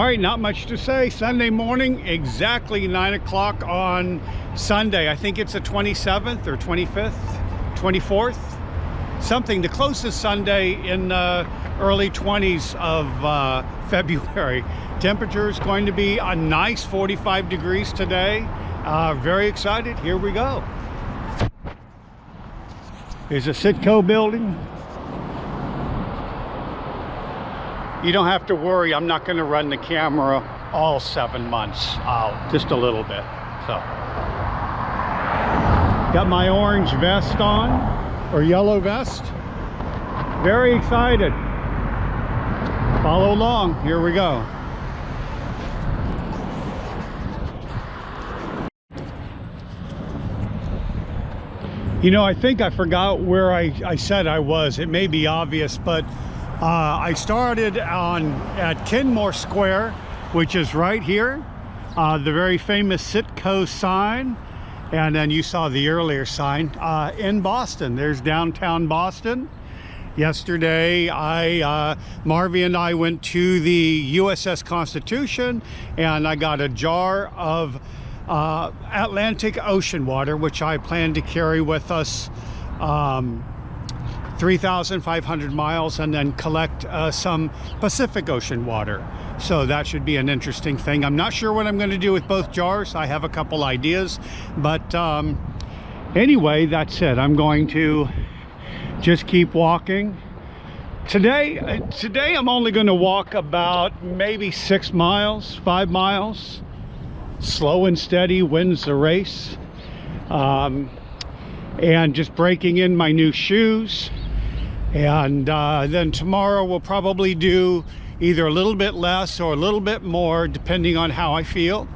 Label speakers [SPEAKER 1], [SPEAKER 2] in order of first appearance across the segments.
[SPEAKER 1] right, not much to say. Sunday morning, exactly 9 o'clock on Sunday. I think it's the 27th or 25th, 24th, something. The closest Sunday in early 20s of February. Temperature is going to be a nice 45 degrees today. Very excited. Here we go. Here's a Citco building. You don't have to worry, I'm not going to run the camera all 7 months out, just a little bit. So, got my orange vest on, or yellow vest. Very excited. Follow along, here we go. You know, I think I forgot where I said I was. It may be obvious, but I started at Kenmore Square, which is right here, the very famous Citco sign, and then you saw the earlier sign in Boston. There's downtown Boston. Yesterday, Marvy and I went to the USS Constitution, and I got a jar of Atlantic Ocean water, which I plan to carry with us 3,500 miles, and then collect some Pacific Ocean water. So that should be an interesting thing. I'm not sure what I'm going to do with both jars. I have a couple ideas, but anyway, that's it. I'm going to just keep walking. Today I'm only going to walk about maybe 6 miles, 5 miles. Slow and steady wins the race. And just breaking in my new shoes. And then tomorrow we'll probably do either a little bit less or a little bit more, depending on how I feel.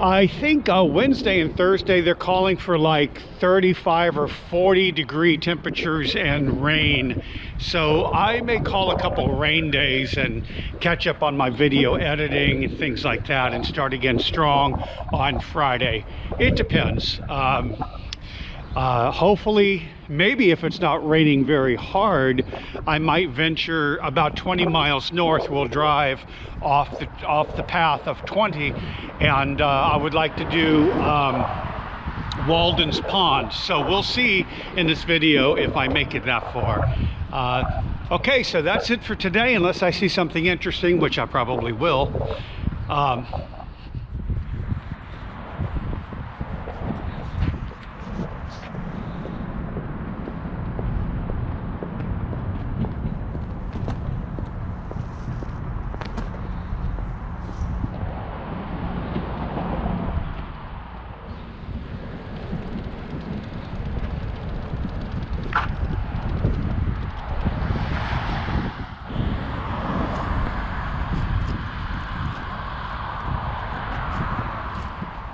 [SPEAKER 1] I think Wednesday and Thursday they're calling for like 35 or 40 degree temperatures and rain. So I may call a couple rain days and catch up on my video editing and things like that, and start again strong on Friday. It depends. Hopefully, maybe if it's not raining very hard, I might venture about 20 miles north. We'll drive off the path of 20, and I would like to do Walden's Pond. So we'll see in this video if I make it that far. Okay, so that's it for today, unless I see something interesting, which I probably will.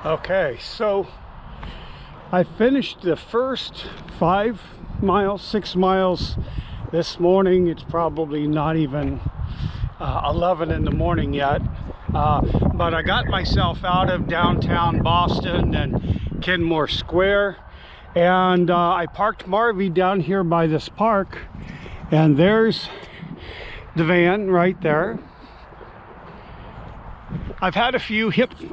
[SPEAKER 1] Okay, so I finished the first 5 miles, 6 miles this morning. It's probably not even 11 in the morning yet, but I got myself out of downtown Boston and Kenmore Square, and I parked Marvy down here by this park, and there's the van right there. I've had a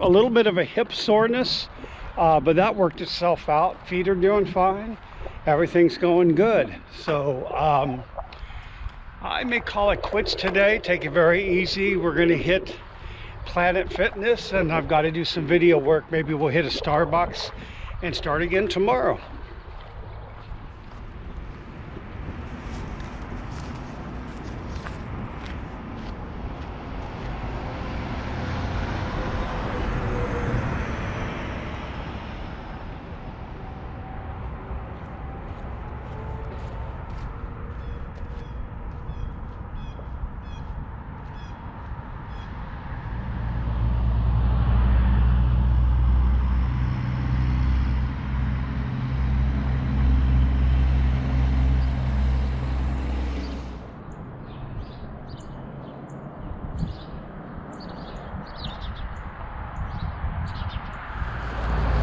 [SPEAKER 1] little bit of a hip soreness, but that worked itself out. Feet are doing fine. Everything's going good. So I may call it quits today. Take it very easy. We're going to hit Planet Fitness, and I've got to do some video work. Maybe we'll hit a Starbucks and start again tomorrow.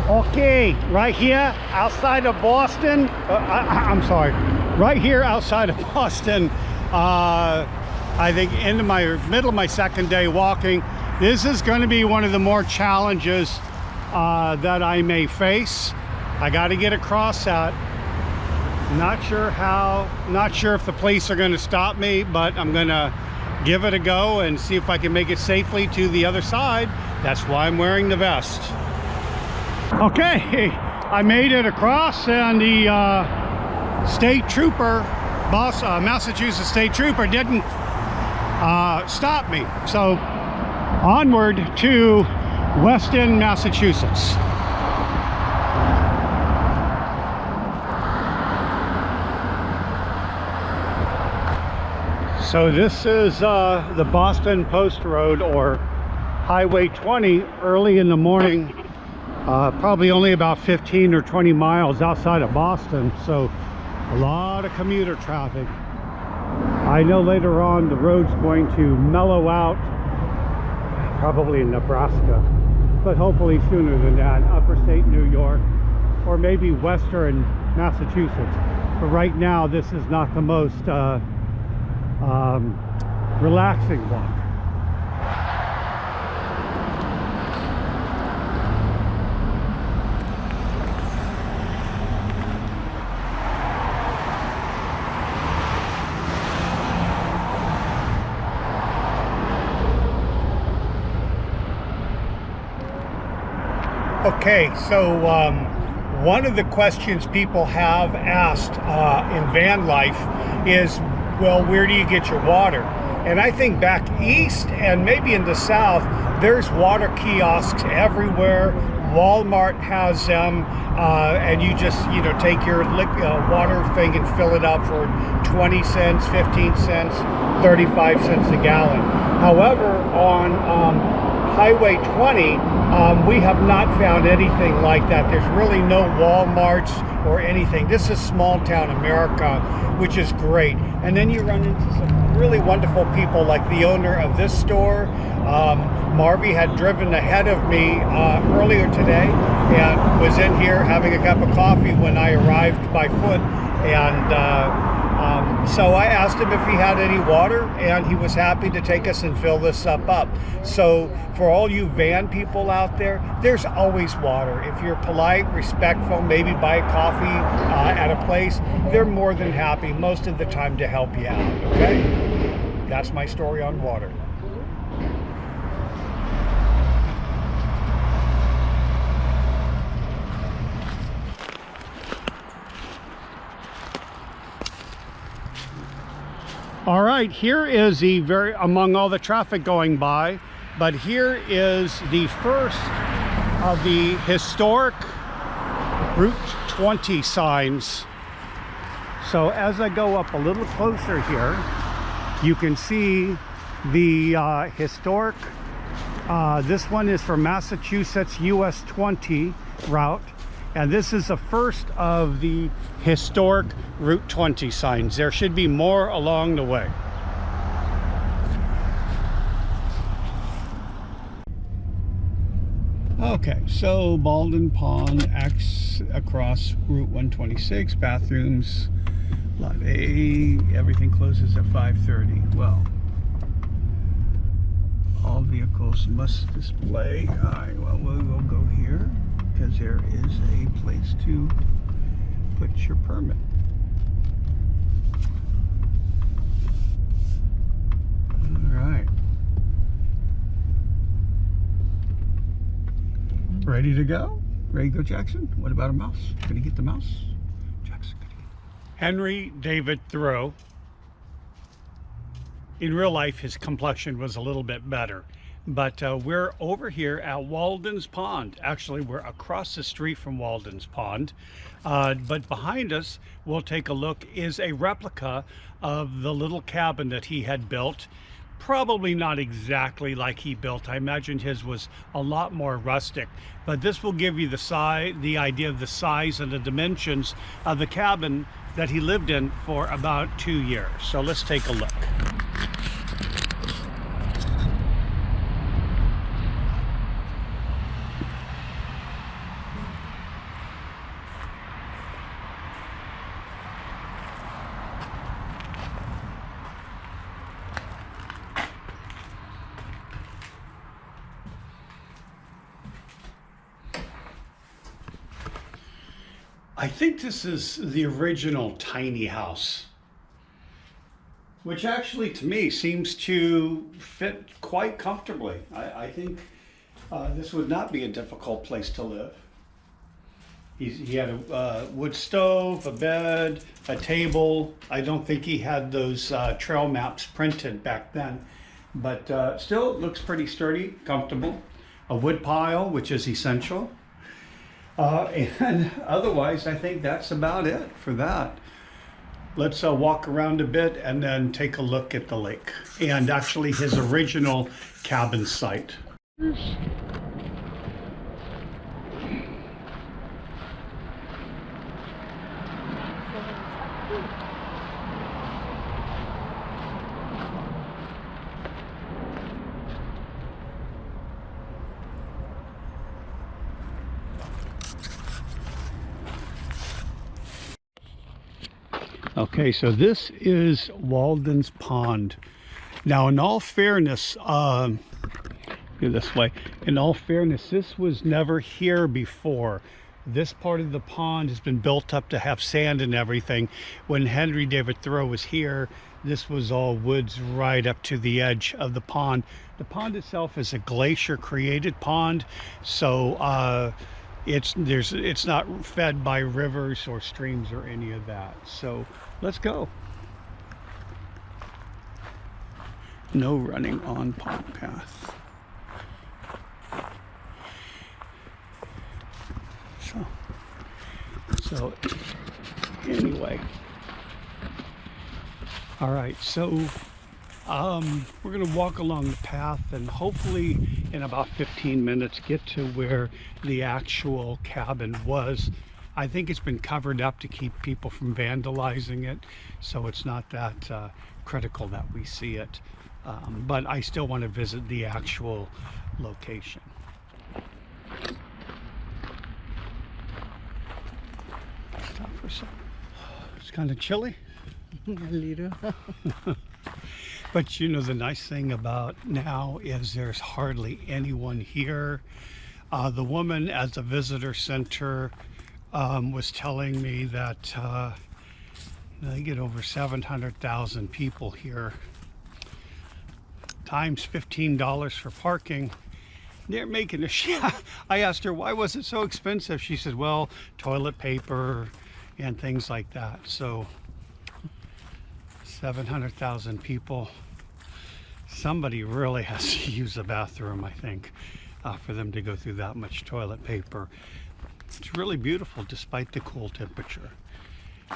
[SPEAKER 1] Okay, right here outside of Boston, I'm sorry, right here outside of Boston, I think into my middle of my second day walking. This is going to be one of the more challenges that I may face. I got to get across that. Not sure how, not sure if the police are going to stop me, but I'm going to give it a go and see if I can make it safely to the other side. That's why I'm wearing the vest. Okay, I made it across, and the state trooper, Massachusetts state trooper, didn't stop me. So onward to Weston, Massachusetts. So this is the Boston Post Road, or Highway 20, early in the morning, probably only about 15 or 20 miles outside of Boston, so a lot of commuter traffic. I know later on the road's going to mellow out, probably in Nebraska, but hopefully sooner than that, upper state New York, or maybe western Massachusetts. But right now, this is not the most relaxing walk. Okay, so one of the questions people have asked in van life is, well, where do you get your water? And I think back east and maybe in the south, there's water kiosks everywhere. Walmart has them, and you just, take your water thing and fill it up for 20 cents, 15 cents, 35 cents a gallon. However, on Highway 20, we have not found anything like that. There's really no Walmarts or anything. This is small town America, which is great. And then you run into some really wonderful people, like the owner of this store. Marvy had driven ahead of me earlier today and was in here having a cup of coffee when I arrived by foot. And so I asked him if he had any water, and he was happy to take us and fill this up. So for all you van people out there, there's always water. If you're polite, respectful, maybe buy coffee at a place, they're more than happy most of the time to help you out, okay? That's my story on water. All right, here is the among all the traffic going by, but here is the first of the historic Route 20 signs. So as I go up a little closer here, you can see the historic, this one is for Massachusetts US 20 route. And this is the first of the historic Route 20 signs. There should be more along the way. Okay, so Walden Pond acts across Route 126, bathrooms, Lot A, everything closes at 5:30. Well, all vehicles must display. All right, well, we'll go here, because there is a place to put your permit. All right. Ready to go? Ready to go, Jackson? What about a mouse? Can you get the mouse? Jackson, can you get... Henry David Thoreau. In real life, his complexion was a little bit better. But we're over here at Walden's Pond. Actually, we're across the street from Walden's Pond. But behind us, we'll take a look, is a replica of the little cabin that he had built. Probably not exactly like he built. I imagine his was a lot more rustic. But this will give you the idea of the size and the dimensions of the cabin that he lived in for about 2 years. So let's take a look. I think this is the original tiny house, which actually to me seems to fit quite comfortably. I think this would not be a difficult place to live. He had a wood stove, a bed, a table. I don't think he had those trail maps printed back then, but still it looks pretty sturdy, comfortable. A wood pile, which is essential. And otherwise, I think that's about it for that. Let's walk around a bit and then take a look at the lake and actually his original cabin site. Okay, so this is Walden's Pond. Now, in all fairness, go this way. In all fairness, this was never here before. This part of the pond has been built up to have sand and everything. When Henry David Thoreau was here, this was all woods right up to the edge of the pond. The pond itself is a glacier-created pond, so it's not fed by rivers or streams or any of that. So let's go. No running on pond path. So anyway, all right, so we're going to walk along the path and hopefully in about 15 minutes get to where the actual cabin was. I think it's been covered up to keep people from vandalizing it, so it's not that critical that we see it, but I still want to visit the actual location. Stop for a second. It's kind of chilly.
[SPEAKER 2] A little.
[SPEAKER 1] But you know, the nice thing about now is there's hardly anyone here. The woman at the visitor center was telling me that they get over 700,000 people here, times $15 for parking. They're making a I asked her, why was it so expensive? She said, well, toilet paper and things like that. So 700,000 people. Somebody really has to use the bathroom, I think, for them to go through that much toilet paper. It's really beautiful despite the cool temperature.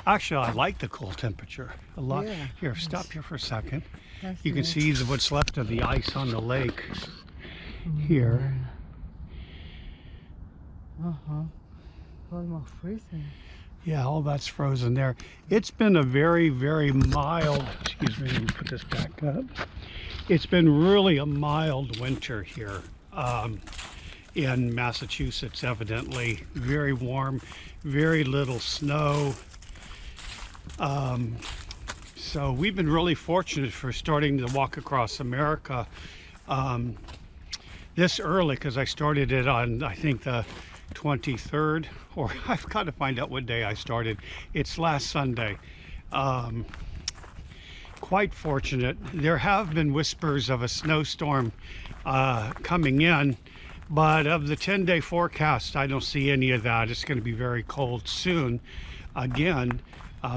[SPEAKER 1] Actually, I like the cool temperature a lot. Yeah, here, stop here for a second. You can see what's left of the ice on the lake here.
[SPEAKER 2] Almost freezing.
[SPEAKER 1] Yeah, all that's frozen there. It's been a very, very mild, excuse me, let me put this back up. It's been really a mild winter here in Massachusetts, evidently. Very warm, very little snow. So we've been really fortunate for starting to walk across America this early, because I started it on, I think, the 23rd, or I've got to find out what day I started. It's last Sunday. Quite fortunate. There have been whispers of a snowstorm coming in, but of the 10-day forecast, I don't see any of that. It's going to be very cold soon, again,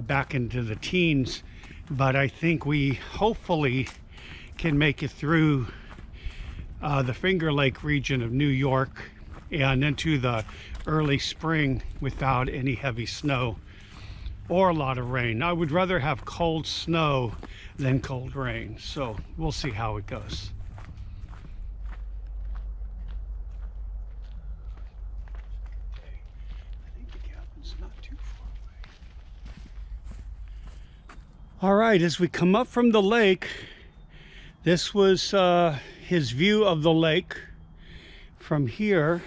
[SPEAKER 1] back into the teens, but I think we hopefully can make it through the Finger Lake region of New York and into the early spring without any heavy snow or a lot of rain. I would rather have cold snow than cold rain, so we'll see how it goes. Okay, I think the cabin's not too far away. All right, as we come up from the lake, this was his view of the lake from here.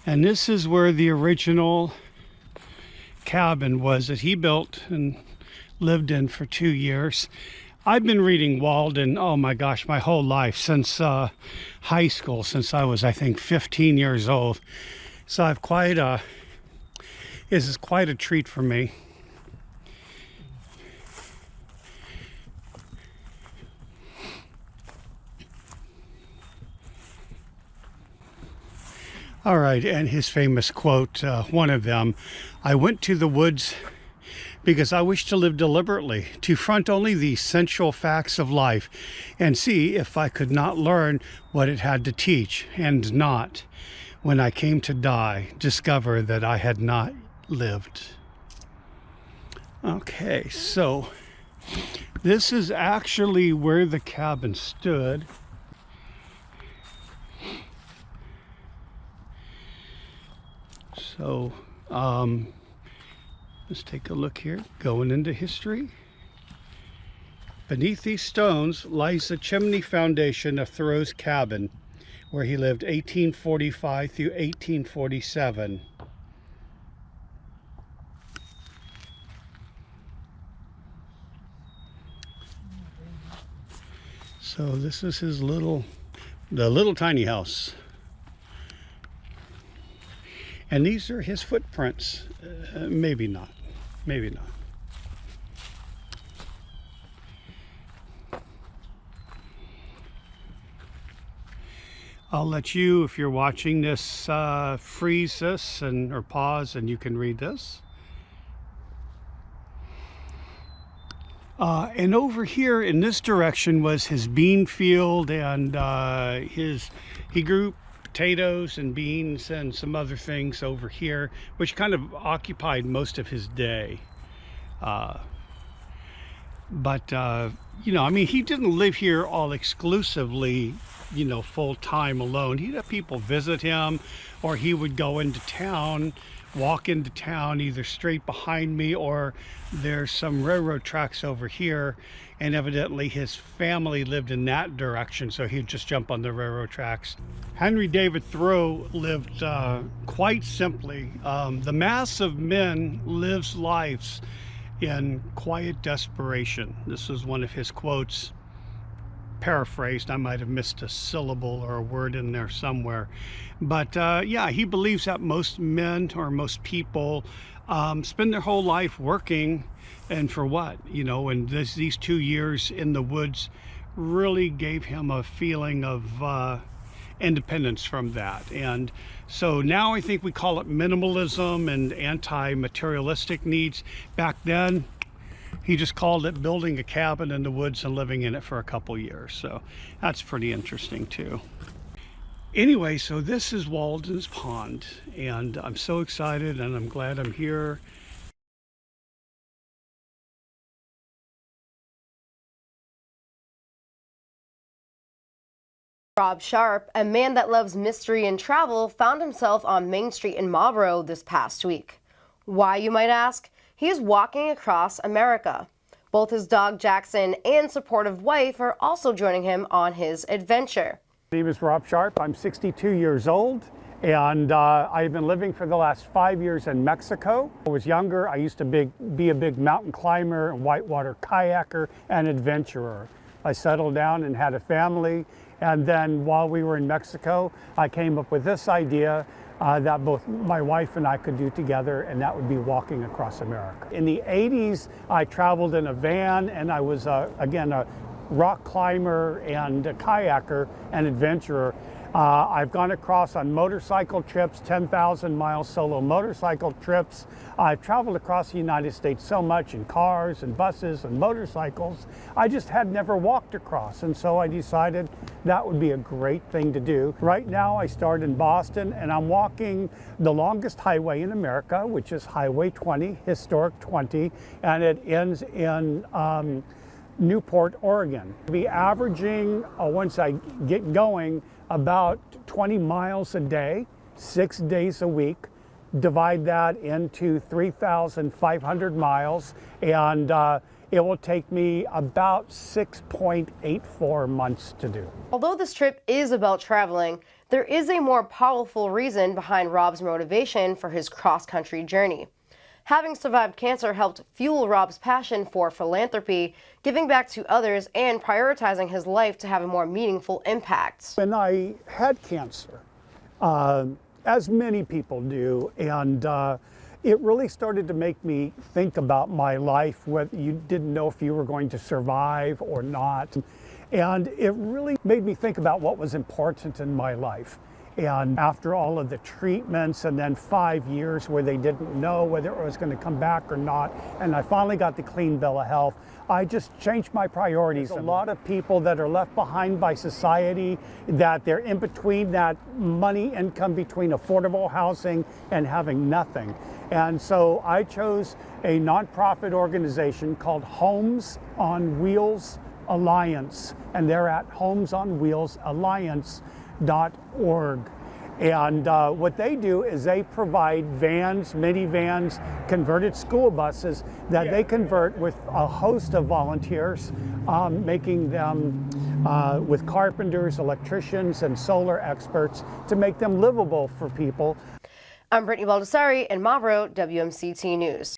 [SPEAKER 1] And this is where the original cabin was that he built and lived in for 2 years. I've been reading Walden, oh my gosh, my whole life, since high school, since I was, I think, 15 years old. So I have quite a This is quite a treat for me. All right, and his famous quote, one of them, "I went to the woods because I wish to live deliberately, to front only the essential facts of life, and see if I could not learn what it had to teach, and not, when I came to die, discover that I had not lived." Okay, so this is actually where the cabin stood. So, let's take a look here, going into history. Beneath these stones lies the chimney foundation of Thoreau's cabin, where he lived 1845 through 1847. So this is his little tiny house. And these are his footprints. Maybe not. Maybe not. I'll let you, if you're watching this, freeze this or pause, and you can read this. And over here in this direction was his bean field, and he grew potatoes and beans and some other things over here, which kind of occupied most of his day. But you know, I mean, he didn't live here all exclusively, you know, full time alone. He'd have people visit him, or he would go into town, walk into town either straight behind me, or there's some railroad tracks over here, and evidently his family lived in that direction, so he'd just jump on the railroad tracks. Henry David Thoreau lived quite simply. The mass of men lives lives in quiet desperation. This is one of his quotes, paraphrased. I might have missed a syllable or a word in there somewhere, but yeah, he believes that most men, or most people, spend their whole life working, and for what, you know. And these 2 years in the woods really gave him a feeling of independence from that. And so now I think we call it minimalism and anti-materialistic needs. Back then, he just called it building a cabin in the woods and living in it for a couple years. So that's pretty interesting too. Anyway, so this is Walden's Pond, and I'm so excited, and I'm glad I'm here.
[SPEAKER 2] Rob Sharp, a man that loves mystery and travel, found himself on Main Street in Marlboro this past week. Why, you might ask? He is walking across America. Both his dog Jackson and supportive wife are also joining him on his adventure.
[SPEAKER 1] My name is Rob Sharp. I'm 62 years old, and I've been living for the last 5 years in Mexico. When I was younger, I used to be a big mountain climber, whitewater kayaker, and adventurer. I settled down and had a family, and then while we were in Mexico, I came up with this idea that both my wife and I could do together, and that would be walking across America. In the 80s, I traveled in a van, and I was, again, a rock climber and a kayaker and adventurer. I've gone across on motorcycle trips, 10,000-mile solo motorcycle trips. I've traveled across the United States so much in cars and buses and motorcycles. I just had never walked across, and so I decided that would be a great thing to do. Right now I start in Boston, and I'm walking the longest highway in America, which is Highway 20, Historic 20, and it ends in Newport, Oregon. I'll be averaging, once I get going, about 20 miles a day, 6 days a week. Divide that into 3,500 miles, and it will take me about 6.84 months to do.
[SPEAKER 2] Although this trip is about traveling, there is a more powerful reason behind Rob's motivation for his cross-country journey. Having survived cancer helped fuel Rob's passion for philanthropy, giving back to others, and prioritizing his life to have a more meaningful impact.
[SPEAKER 1] When I had cancer, as many people do, and it really started to make me think about my life, whether you didn't know if you were going to survive or not. And it really made me think about what was important in my life. And after all of the treatments and then 5 years where they didn't know whether it was going to come back or not, and I finally got the clean bill of health, I just changed my priorities. There's a lot of people that are left behind by society, that they're in between that money income between affordable housing and having nothing. And so I chose a nonprofit organization called Homes on Wheels Alliance, and they're at homesonwheelsalliance.org. And what they do is they provide vans, minivans, converted school buses that they convert with a host of volunteers, making them with carpenters, electricians, and solar experts to make them livable for people.
[SPEAKER 2] I'm Brittany Baldessari in Marlboro, WMCT News.